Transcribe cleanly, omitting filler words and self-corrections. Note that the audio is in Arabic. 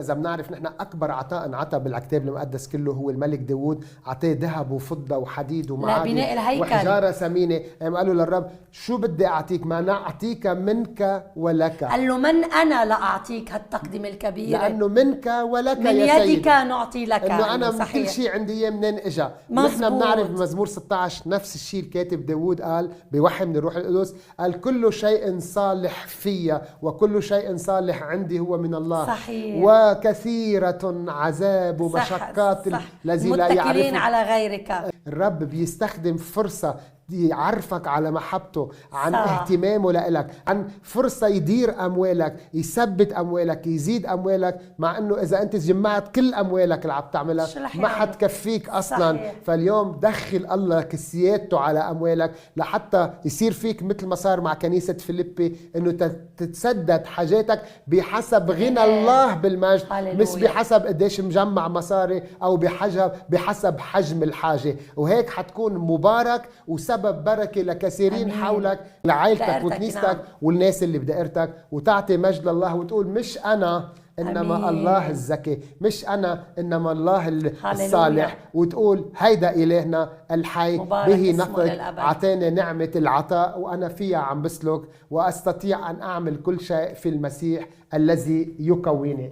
إذا بنعرف نحن أكبر عطاء انعطى بالكتاب المقدس كله هو الملك داوود، عطاه ذهب وفضة وحديد ومعادن لبناء الهيكل وحجارة ثمينة. قالوا للرب شو بدي أعطيك؟ ما نعطيك منك ولك. قال له من أنا لأعطيك هالتقدمة الكبيرة؟ لأنه منك ولك من يا سيدي، يدك نعطي لك. إنه أنا صحيح. كل شيء عندي إياه منين إجا. نحن بنعرف بمزمور 16 نفس الشيء الكاتب داوود قال بوحي من الروح القدس، قال كل شيء صالح في وكل شيء صالح عندي هو من الله. صحيح. وكثيرة عذاب ومشقات الذي لا يعرف. متكلين على غيرك. الرب بيستخدم فرصة يعرفك على محبته، عن صح. اهتمامه لإلك، عن فرصة يدير أموالك، يثبت أموالك، يزيد أموالك، مع أنه إذا أنت جمعت كل أموالك اللي عم تعملها ما حتكفيك أصلا. صحيح. فاليوم دخل الله سيادته على أموالك لحتى يصير فيك مثل ما صار مع كنيسة فيليبي، أنه تتسدد حاجاتك بحسب غنى الله بالمجد، مش بحسب قديش مجمع مصاري أو بحسب حجم الحاجة. وهيك حتكون مبارك وسبب بركة لكثيرين حولك، لعائلتك وكنيستك والناس اللي بدائرتك، وتعطي مجد لله وتقول مش أنا إنما الله الزكي، مش أنا إنما الله الصالح، وتقول هيدا إلهنا الحي به نطق، عطاني نعمة العطاء وأنا فيها عم بسلك، وأستطيع أن أعمل كل شيء في المسيح الذي يقويني.